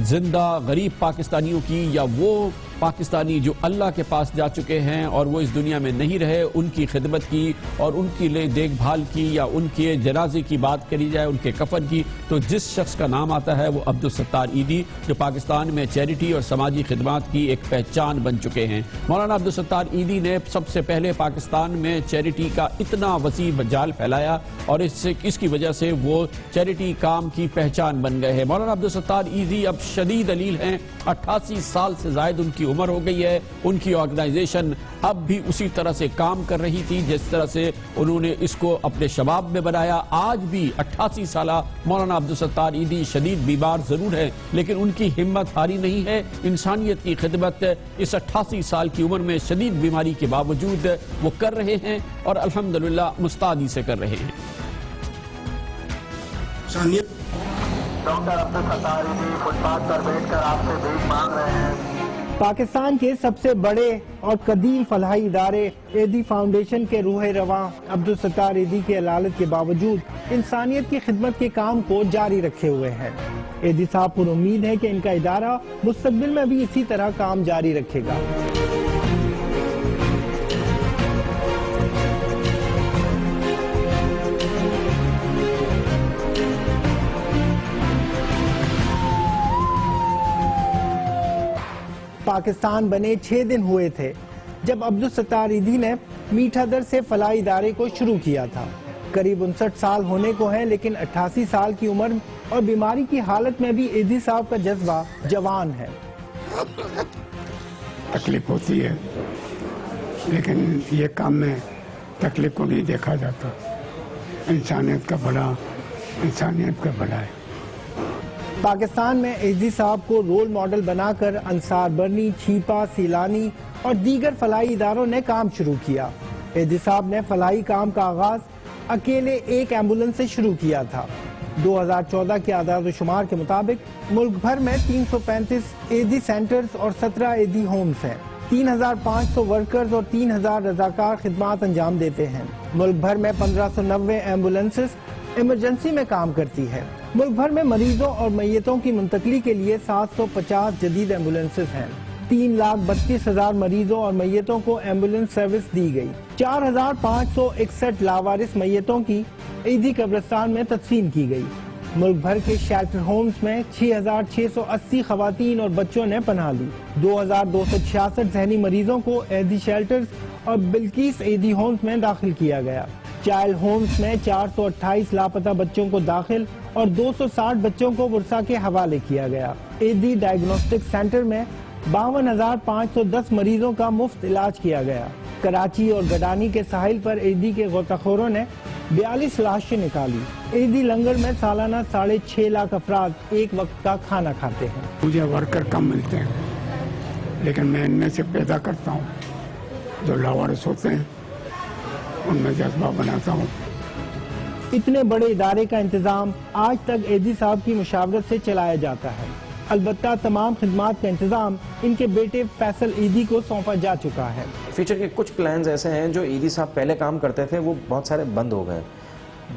زندہ غریب پاکستانیوں کی، یا وہ پاکستانی جو اللہ کے پاس جا چکے ہیں اور وہ اس دنیا میں نہیں رہے، ان کی خدمت کی اور ان کی دیکھ بھال کی، یا ان کے جنازے کی بات کری جائے، ان کے کفن کی، تو جس شخص کا نام آتا ہے وہ عبدالستار عیدی، جو پاکستان میں چیریٹی اور سماجی خدمات کی ایک پہچان بن چکے ہیں۔ مولانا عبدالستار عیدی نے سب سے پہلے پاکستان میں چیریٹی کا اتنا وسیع جال پھیلایا اور اس کی وجہ سے وہ چیریٹی کام کی پہچان بن گئے ہیں۔ مولانا عبدالستار عیدی اب شدید علیل ہیں، 88 سال سے زائد ان کی عمر ہو گئی ہے۔ ان کی آرگنائزیشن اب بھی اسی طرح سے کام کر رہی تھی جس طرح سے انہوں نے اس کو اپنے شباب میں بنایا۔ آج بھی 88 سالہ مولانا عبدالستار عیدی شدید بیمار ضرور ہے، لیکن ان کی ہمت ہاری نہیں ہے۔ انسانیت کی خدمت اس 88 سال کی عمر میں شدید بیماری کے باوجود وہ کر رہے ہیں اور الحمدللہ مستعدی سے کر رہے ہیں۔ ڈاکٹر عبدالستار عیدی فٹ پاتھ پر بیٹھ کر آپ سے بھیک مانگ رہے ہیں۔ پاکستان کے سب سے بڑے اور قدیم فلاحی ادارے عیدی فاؤنڈیشن کے روح رواں عبدالستار عیدی کے علالت کے باوجود انسانیت کی خدمت کے کام کو جاری رکھے ہوئے ہیں۔ عیدی صاحب پر امید ہے کہ ان کا ادارہ مستقبل میں بھی اسی طرح کام جاری رکھے گا۔ پاکستان بنے 6 دن ہوئے تھے جب عبدالستار عیدی نے میٹھا در سے فلاحی ادارے کو شروع کیا تھا۔ قریب 59 سال ہونے کو ہیں، لیکن 88 سال کی عمر اور بیماری کی حالت میں بھی عیدی صاحب کا جذبہ جوان ہے۔ تکلیف ہوتی ہے، لیکن یہ کام میں تکلیف کو نہیں دیکھا جاتا۔ انسانیت کا بڑا ہے۔ پاکستان میں عیدی صاحب کو رول ماڈل بنا کر انصار برنی، چھیپا، سیلانی اور دیگر فلاحی اداروں نے کام شروع کیا۔ عیدی صاحب نے فلاحی کام کا آغاز اکیلے ایک ایمبولنس سے شروع کیا تھا۔ 2014 کے اعداد و شمار کے مطابق ملک بھر میں 335 عیدی سینٹرز اور 17 عیدی ہومز ہیں۔ 3500 ورکرز اور 3000 رضاکار خدمات انجام دیتے ہیں۔ ملک بھر میں 1590 ایمبولنسز ایمرجنسی میں کام کرتی ہے۔ ملک بھر میں مریضوں اور میتوں کی منتقلی کے لیے 750 جدید ایمبولنسز ہیں۔ 3,32,000 مریضوں اور میتوں کو ایمبولنس سروس دی گئی۔ 4,561 لاوارث میتوں کی عیدی قبرستان میں تدفین کی گئی۔ ملک بھر کے شیلٹر ہومز میں 6,680 خواتین اور بچوں نے پناہ لی۔ 2,266 ذہنی مریضوں کو عیدی شیلٹرز اور بلقیس عیدی ہومز میں داخل کیا گیا۔ چائلڈ ہومز میں 428 لاپتہ بچوں کو داخل اور 260 بچوں کو ورثہ کے حوالے کیا گیا۔ عیدی ڈائگنوسٹک سینٹر میں 52,510 مریضوں کا مفت علاج کیا گیا۔ کراچی اور گڈانی کے ساحل پر عیدی کے غوطہ خوروں نے 42 لاشیں نکالی۔ عیدی لنگر میں سالانہ 6.5 لاکھ افراد ایک وقت کا کھانا کھاتے ہیں۔ مجھے ورکر کم ملتے ہیں، لیکن میں ان میں سے پیدا کرتا ہوں جو لاوارث ہوتے ہیں، ان میں جذبہ بناتا ہوں۔ اتنے بڑے ادارے کا انتظام آج تک عیدی صاحب کی مشاورت سے چلایا جاتا ہے۔ البتہ تمام خدمات کا انتظام ان کے بیٹے فیصل عیدی کو سونپا جا چکا ہے۔ فیوچر کے کچھ پلانز ایسے ہیں جو عیدی صاحب پہلے کام کرتے تھے، وہ بہت سارے بند ہو گئے،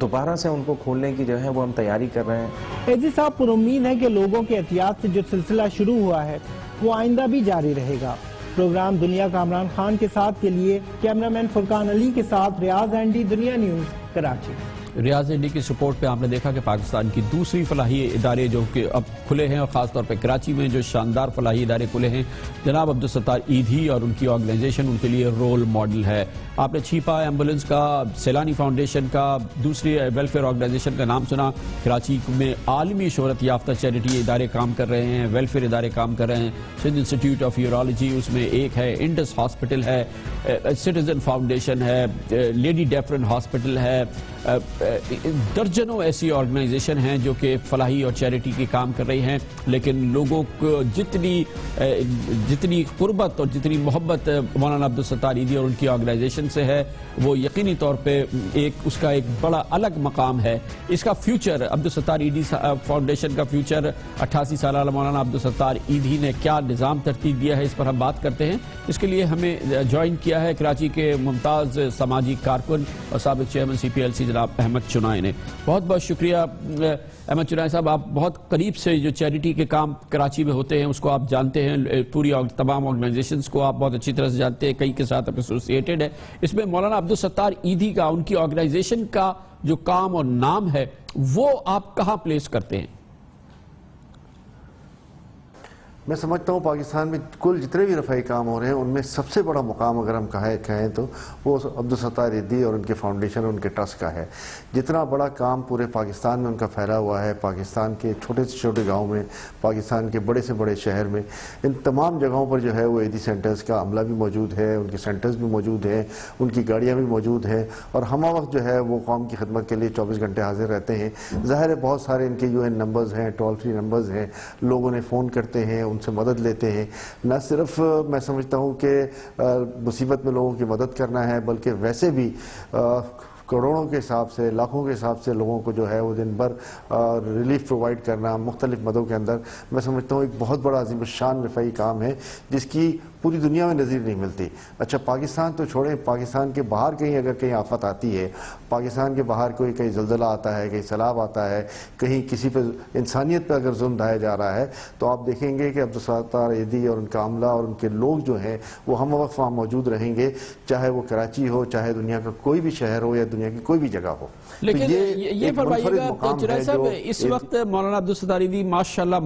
دوبارہ سے ان کو کھولنے کی جو ہے وہ ہم تیاری کر رہے ہیں۔ عیدی صاحب پر امید ہے کہ لوگوں کے احتیاط سے جو سلسلہ شروع ہوا ہے وہ آئندہ بھی جاری رہے گا۔ پروگرام دنیا کا عمران خان کے ساتھ کے لیے کیمرامین فرقان علی کے ساتھ ریاض اینڈی، دنیا نیوز، کراچی۔ ریاض انڈیا کی سپورٹ پہ آپ نے دیکھا کہ پاکستان کی دوسری فلاحی ادارے جو کہ اب کھلے ہیں، اور خاص طور پہ کراچی میں جو شاندار فلاحی ادارے کھلے ہیں، جناب عبدالستار ایدھی اور ان کی آرگنائزیشن ان کے لیے رول ماڈل ہے. آپ نے چھیپا ایمبولنس کا، سیلانی فاؤنڈیشن کا، دوسری ویلفیئر آرگنائزیشن کا نام سنا. کراچی میں عالمی شہرت یافتہ چیریٹی ادارے کام کر رہے ہیں، ویلفیئر ادارے کام کر رہے ہیں. سندھ انسٹیٹیوٹ آف یورولوجی اس میں ایک ہے، انڈس ہاسپٹل ہے، سٹیزن فاؤنڈیشن ہے، لیڈی ڈیفرن ہاسپٹل ہے. درجنوں ایسی آرگنائزیشن ہیں جو کہ فلاحی اور چیریٹی کی کام کر رہی ہیں، لیکن لوگوں کو جتنی قربت اور جتنی محبت مولانا عبدالستار ایدھی اور ان کی آرگنائزیشن سے ہے، وہ یقینی طور پہ اس کا ایک بڑا الگ مقام ہے. اس کا فیوچر، عبدالستار ایدھی فاؤنڈیشن کا فیوچر، 88 سالہ مولانا عبدالستار ایدھی نے کیا نظام ترتیب دیا ہے، اس پر ہم بات کرتے ہیں. اس کے لیے ہمیں جوائن کیا ہے کراچی کے ممتاز سماجی کارکن اور سابق چیئرمین CPLC جناب احمد چنائے نے. بہت بہت شکریہ احمد چنائے صاحب. آپ بہت قریب سے جو چیریٹی کے کام کراچی میں ہوتے ہیں اس کو آپ جانتے ہیں، پوری تمام آرگنائزیشنز کو آپ بہت اچھی طرح سے جانتے ہیں، کئی کے ساتھ آپ ایسوسیٹڈ ہیں. اس میں مولانا عبدالستار ایدھی کا، ان کی آرگنائزیشن کا جو کام اور نام ہے وہ آپ کہاں پلیس کرتے ہیں؟ میں سمجھتا ہوں پاکستان میں کل جتنے بھی رفائی کام ہو رہے ہیں ان میں سب سے بڑا مقام اگر ہم کہیں تو وہ عبدالستار ایدھی اور ان کے فاؤنڈیشن اور ان کے ٹرسٹ کا ہے. جتنا بڑا کام پورے پاکستان میں ان کا پھیلا ہوا ہے، پاکستان کے چھوٹے سے چھوٹے گاؤں میں، پاکستان کے بڑے سے بڑے شہر میں، ان تمام جگہوں پر جو ہے وہ ایدھی سینٹرز کا عملہ بھی موجود ہے، ان کے سینٹرز بھی موجود ہیں، ان کی گاڑیاں بھی موجود ہیں، اور ہمہ وقت جو ہے وہ قوم کی خدمت کے لیے 24 گھنٹے حاضر رہتے ہیں. ظاہر ہے بہت سارے ان کے UN نمبرز ہیں، ٹول فری نمبرز ہیں، لوگوں نے فون کرتے ہیں، ان سے مدد لیتے ہیں. نہ صرف میں سمجھتا ہوں کہ مصیبت میں لوگوں کی مدد کرنا ہے، بلکہ ویسے بھی کروڑوں کے حساب سے، لاکھوں کے حساب سے لوگوں کو جو ہے وہ دن بھر ریلیف پرووائڈ کرنا مختلف مدوں کے اندر، میں سمجھتا ہوں ایک بہت بڑا عظیم الشان رفائی کام ہے جس کی پوری دنیا میں نظیر نہیں ملتی. اچھا پاکستان تو چھوڑیں، پاکستان کے باہر اگر کہیں آفت آتی ہے، پاکستان کے باہر کہیں زلزلہ آتا ہے، کہیں سیلاب آتا ہے، کہیں کسی پہ انسانیت پہ اگر ظلم ڈھایا جا رہا ہے، تو آپ دیکھیں گے کہ عبدالستار ایدھی اور ان کا عملہ اور ان کے لوگ جو ہیں وہ ہم وقت وہاں موجود رہیں گے، چاہے وہ کراچی ہو، چاہے دنیا کا کوئی بھی شہر ہو یا دنیا کی کوئی بھی جگہ ہو. لیکن یہ فرمائیے گا چنائے صاحب، اس وقت مولانا عبدالستار ایدھی ماشاءاللہ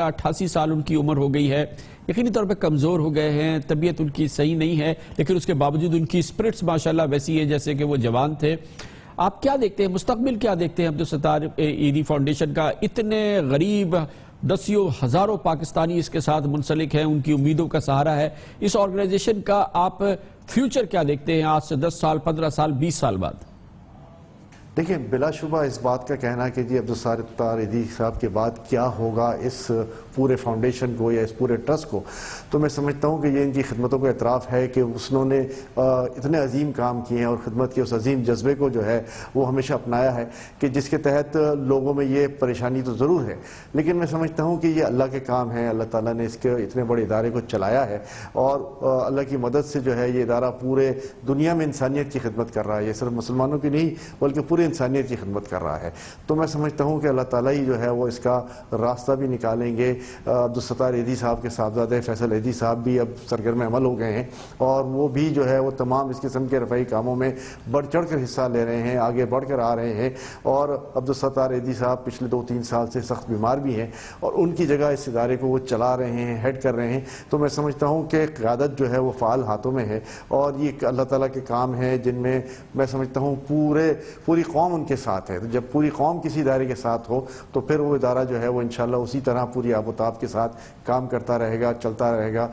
88 سال ان کی عمر ہو گئی ہے، یقینی طور پہ کمزور ہو گئے ہیں، طبیعت ان کی صحیح نہیں ہے، لیکن اس کے باوجود ان کی اسپرٹس ماشاءاللہ ویسی ہے جیسے کہ وہ جوان تھے. آپ کیا دیکھتے ہیں، مستقبل کیا دیکھتے ہیں عبدالستار ایدھی فاؤنڈیشن کا؟ اتنے غریب دسیوں ہزاروں پاکستانی اس کے ساتھ منسلک ہیں، ان کی امیدوں کا سہارا ہے. اس آرگنائزیشن کا آپ فیوچر کیا دیکھتے ہیں آج سے 10 سال، 15 سال، 20 سال بعد؟ دیکھیں بلا شبہ اس بات کا کہنا کہ جی عبدالستار ایدھی صاحب کے بعد کیا ہوگا اس پورے فاؤنڈیشن کو یا اس پورے ٹرسٹ کو، تو میں سمجھتا ہوں کہ یہ ان کی خدمتوں کا اعتراف ہے کہ انہوں نے اتنے عظیم کام کیے ہیں، اور خدمت کے اس عظیم جذبے کو جو ہے وہ ہمیشہ اپنایا ہے، کہ جس کے تحت لوگوں میں یہ پریشانی تو ضرور ہے، لیکن میں سمجھتا ہوں کہ یہ اللہ کے کام ہے. اللہ تعالیٰ نے اس کے اتنے بڑے ادارے کو چلایا ہے، اور اللہ کی مدد سے جو ہے یہ ادارہ پورے دنیا میں انسانیت کی خدمت کر رہا ہے. یہ صرف مسلمانوں کی نہیں بلکہ پورے انسانیت کی خدمت کر رہا ہے. تو میں سمجھتا ہوں کہ اللہ تعالیٰ ہی جو ہے وہ اس کا راستہ بھی نکالیں گے. عبدالستار ایدھی صاحب کے صاحبزادے فیصل ایدھی صاحب بھی اب سرگرم عمل ہو گئے ہیں، اور وہ بھی جو ہے وہ تمام اس قسم کے رفائی کاموں میں بڑھ چڑھ کر حصہ لے رہے ہیں، آگے بڑھ کر آ رہے ہیں. اور عبدالستار ایدھی صاحب پچھلے 2-3 سال سے سخت بیمار بھی ہیں، اور ان کی جگہ اس ادارے کو وہ چلا رہے ہیں، ہیڈ کر رہے ہیں. تو میں سمجھتا ہوں کہ قیادت جو ہے وہ فعال ہاتھوں میں ہے، اور یہ اللہ تعالیٰ کے کام ہیں جن میں میں سمجھتا ہوں پوری قوم ان کے ساتھ ہے. جب پوری قوم کسی ادارے کے ساتھ ہو تو پھر وہ ادارہ جو ہے وہ انشاءاللہ اسی طرح پوری آب و تاب کے ساتھ کام کرتا رہے گا، چلتا رہے گا،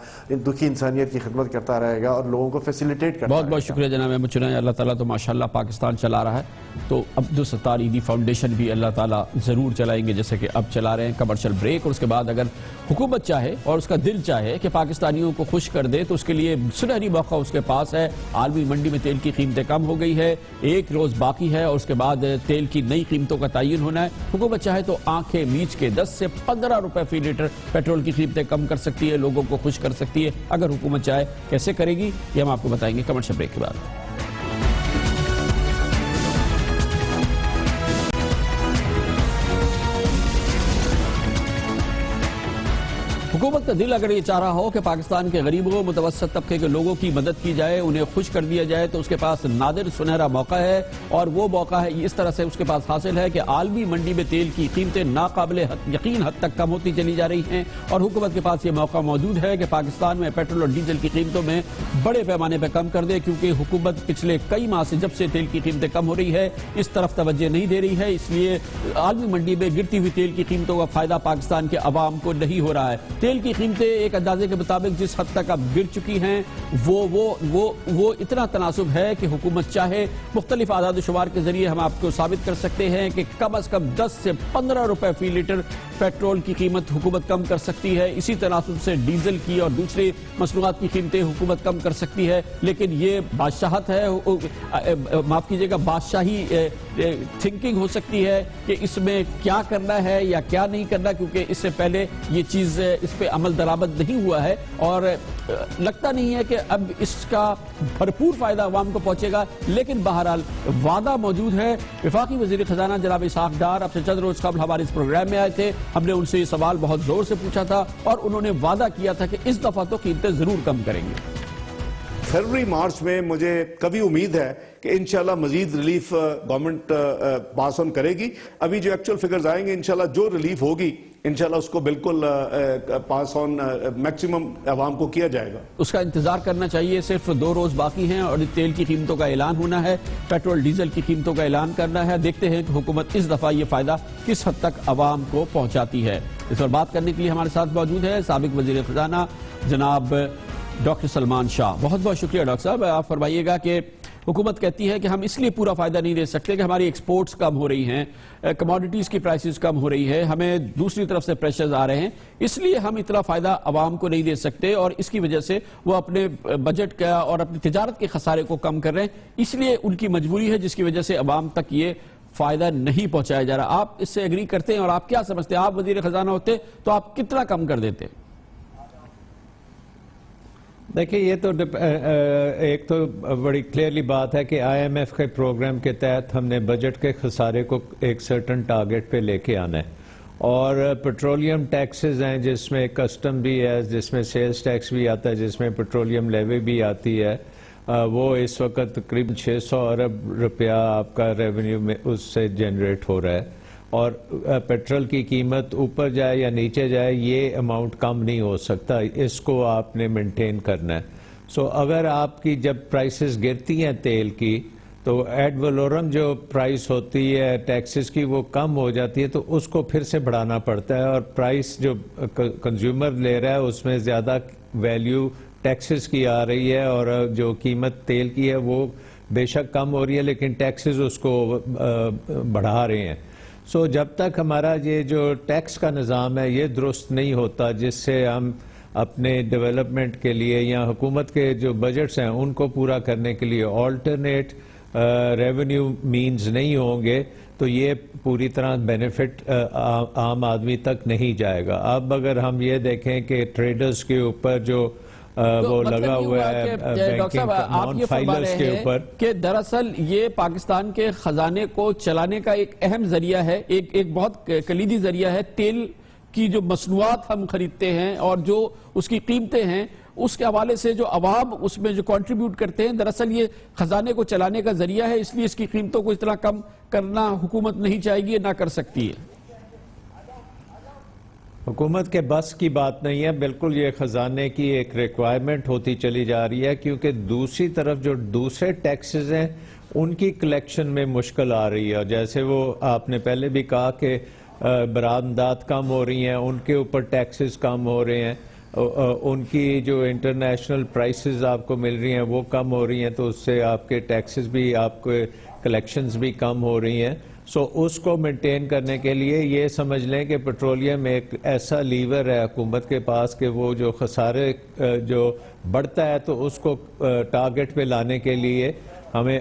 دکھی انسانیت کی خدمت کرتا رہے گا، اور لوگوں کو فیسیلیٹیٹ کرتا رہے گا. بہت بہت شکریہ جناب احمد چنائے. اللہ تعالیٰ تو ماشاءاللہ پاکستان چلا رہا ہے، تو عبدالستار ایدھی فاؤنڈیشن بھی اللہ تعالیٰ ضرور چلائیں گے جیسے کہ اب چلا رہے ہیں. کمرشل بریک، اور اس کے بعد اگر حکومت چاہے اور اس کا دل چاہے کہ پاکستانیوں کو خوش کر دے تو اس کے لیے سنہری موقع اس کے پاس ہے. عالمی منڈی میں تیل کی قیمتیں کم ہو گئی ہے، 1 روز باقی ہے، اور اس کے بعد تیل کی نئی قیمتوں کا تعین ہونا ہے. حکومت چاہے تو آنکھیں میچ کے 10 سے 15 روپے فی لیٹر پیٹرول کی قیمتیں کم کر سکتی ہے، لوگوں کو خوش کر سکتی ہے اگر حکومت چاہے. کیسے کرے گی یہ ہم آپ کو بتائیں گے کمرشل بریک کے بعد. حکومت کا دل اگر یہ چاہ رہا ہو کہ پاکستان کے غریبوں متوسط طبقے کے لوگوں کی مدد کی جائے, انہیں خوش کر دیا جائے, تو اس کے پاس نادر سنہرا موقع ہے, اور وہ موقع ہے اس طرح سے اس کے پاس حاصل ہے کہ عالمی منڈی میں تیل کی قیمتیں ناقابل یقین حد تک کم ہوتی چلی جا رہی ہیں, اور حکومت کے پاس یہ موقع موجود ہے کہ پاکستان میں پیٹرول اور ڈیزل کی قیمتوں میں بڑے پیمانے پہ کم کر دے, کیونکہ حکومت پچھلے کئی ماہ سے جب سے تیل کی قیمتیں کم ہو رہی ہے اس طرف توجہ نہیں دے رہی ہے, اس لیے عالمی منڈی میں گرتی ہوئی تیل کی قیمتوں کا فائدہ پاکستان کے عوام کو نہیں ہو رہا ہے. تیل کی قیمتیں ایک اندازے کے مطابق جس حد تک اب گر چکی ہیں وہ اتنا تناسب ہے کہ حکومت چاہے مختلف اعداد و شمار کے ذریعے ہم آپ کو ثابت کر سکتے ہیں کہ کم از کم 10 سے 15 روپے فی لیٹر پیٹرول کی قیمت حکومت کم کر سکتی ہے, اسی تناسب سے ڈیزل کی اور دوسرے مصنوعات کی قیمتیں حکومت کم کر سکتی ہے. لیکن یہ بادشاہت ہے, معاف کیجئے گا, بادشاہی تھنکنگ ہو سکتی ہے کہ اس میں کیا کرنا ہے یا کیا نہیں کرنا, کیونکہ اس سے پہلے یہ چیز اس پہ عمل درآمد نہیں ہوا ہے, اور لگتا نہیں ہے کہ اب اس کا بھرپور فائدہ عوام کو پہنچے گا. لیکن بہرحال وعدہ موجود ہے. وفاقی وزیر خزانہ جناب اسحاق ڈار اب سے چند روز قبل ہمارے اس پروگرام میں آئے تھے, ہم نے ان سے یہ سوال بہت زور سے پوچھا تھا, اور انہوں نے وعدہ کیا تھا کہ اس دفعہ تو قیمتیں ضرور کم کریں گے. فروری مارچ میں مجھے کبھی امید ہے کہ انشاءاللہ مزید ریلیف گورنمنٹ پاس آن کرے گی. ابھی جو ایکچول فگرز آئیں گے انشاءاللہ جو ریلیف ہوگی انشاءاللہ اس کو بالکل پاس آن میکسیمم عوام کو کیا جائے گا. اس کا انتظار کرنا چاہیے. صرف 2 روز باقی ہیں اور تیل کی قیمتوں کا اعلان ہونا ہے, پیٹرول ڈیزل کی قیمتوں کا اعلان کرنا ہے. دیکھتے ہیں کہ حکومت اس دفعہ یہ فائدہ کس حد تک عوام کو پہنچاتی ہے. اس پر بات کرنے کے لیے ہمارے ساتھ موجود ہے سابق وزیر خزانہ جناب ڈاکٹر سلمان شاہ. بہت بہت شکریہ ڈاکٹر صاحب. آپ فرمائیے گا کہ حکومت کہتی ہے کہ ہم اس لیے پورا فائدہ نہیں دے سکتے کہ ہماری ایکسپورٹس کم ہو رہی ہیں, کموڈیٹیز کی پرائسز کم ہو رہی ہے, ہمیں دوسری طرف سے پریشرز آ رہے ہیں, اس لیے ہم اتنا فائدہ عوام کو نہیں دے سکتے, اور اس کی وجہ سے وہ اپنے بجٹ کا اور اپنی تجارت کے خسارے کو کم کر رہے ہیں. اس لیے ان کی مجبوری ہے جس کی وجہ سے عوام تک یہ فائدہ نہیں پہنچایا جا رہا. آپ اس سے ایگری کرتے ہیں, اور آپ کیا سمجھتے ہیں, آپ وزیر خزانہ ہوتے تو آپ کتنا کم کر دیتے؟ دیکھیں یہ تو ایک تو بڑی کلیئرلی بات ہے کہ آئی ایم ایف کے پروگرام کے تحت ہم نے بجٹ کے خسارے کو ایک سرٹن ٹارگٹ پہ لے کے آنا ہے, اور پیٹرولیم ٹیکسز ہیں جس میں کسٹم بھی ہے, جس میں سیلز ٹیکس بھی آتا ہے, جس میں پیٹرولیم لیوی بھی آتی ہے, وہ اس وقت تقریباً 600 ارب روپیہ آپ کا ریونیو میں اس سے جنریٹ ہو رہا ہے, اور پیٹرول کی قیمت اوپر جائے یا نیچے جائے یہ اماؤنٹ کم نہیں ہو سکتا, اس کو آپ نے مینٹین کرنا ہے. سو اگر آپ کی جب پرائسز گرتی ہیں تیل کی تو ایڈ ویلورم جو پرائس ہوتی ہے ٹیکسز کی وہ کم ہو جاتی ہے, تو اس کو پھر سے بڑھانا پڑتا ہے, اور پرائس جو کنزیومر لے رہا ہے اس میں زیادہ ویلیو ٹیکسز کی آ رہی ہے, اور جو قیمت تیل کی ہے وہ بے شک کم ہو رہی ہے لیکن ٹیکسز اس کو بڑھا رہے ہیں. سو جب تک ہمارا یہ جو ٹیکس کا نظام ہے یہ درست نہیں ہوتا, جس سے ہم اپنے ڈیولپمنٹ کے لیے یا حکومت کے جو بجٹس ہیں ان کو پورا کرنے کے لیے آلٹرنیٹ ریونیو مینز نہیں ہوں گے, تو یہ پوری طرح بینیفٹ عام آدمی تک نہیں جائے گا. اب اگر ہم یہ دیکھیں کہ ٹریڈرز کے اوپر جو وہ لگا ہوا ہے بینکنگ نان فائلرز کے اوپر, کہ دراصل یہ پاکستان کے خزانے کو چلانے کا ایک اہم ذریعہ ہے, ایک بہت کلیدی ذریعہ ہے. تیل کی جو مصنوعات ہم خریدتے ہیں اور جو اس کی قیمتیں ہیں اس کے حوالے سے جو عوام اس میں جو کنٹریبیوٹ کرتے ہیں, دراصل یہ خزانے کو چلانے کا ذریعہ ہے, اس لیے اس کی قیمتوں کو اتنا کم کرنا حکومت نہیں چاہے گی, نہ کر سکتی ہے. حکومت کے بس کی بات نہیں ہے, بالکل یہ خزانے کی ایک ریکوائرمنٹ ہوتی چلی جا رہی ہے, کیونکہ دوسری طرف جو دوسرے ٹیکسز ہیں ان کی کلیکشن میں مشکل آ رہی ہے. جیسے وہ آپ نے پہلے بھی کہا کہ برآمدات کم ہو رہی ہیں, ان کے اوپر ٹیکسز کم ہو رہے ہیں, ان کی جو انٹرنیشنل پرائسز آپ کو مل رہی ہیں وہ کم ہو رہی ہیں, تو اس سے آپ کے ٹیکسز بھی, آپ کے کلیکشنز بھی کم ہو رہی ہیں. سو اس کو مینٹین کرنے کے لیے یہ سمجھ لیں کہ پیٹرولیم ایک ایسا لیور ہے حکومت کے پاس کہ وہ جو خسارے جو بڑھتا ہے تو اس کو ٹارگٹ پہ لانے کے لیے ہمیں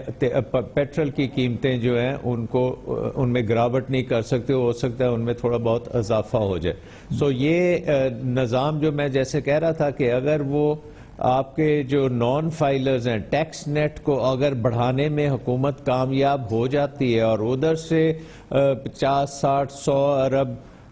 پیٹرول کی قیمتیں جو ہیں ان میں گراوٹ نہیں کر سکتے, ہو سکتا ہے ان میں تھوڑا بہت اضافہ ہو جائے. سو یہ نظام جو میں جیسے کہہ رہا تھا کہ اگر وہ آپ کے جو نان فائلرز ہیں ٹیکس نیٹ کو اگر بڑھانے میں حکومت کامیاب ہو جاتی ہے اور ادھر سے 50, 60, 100 ارب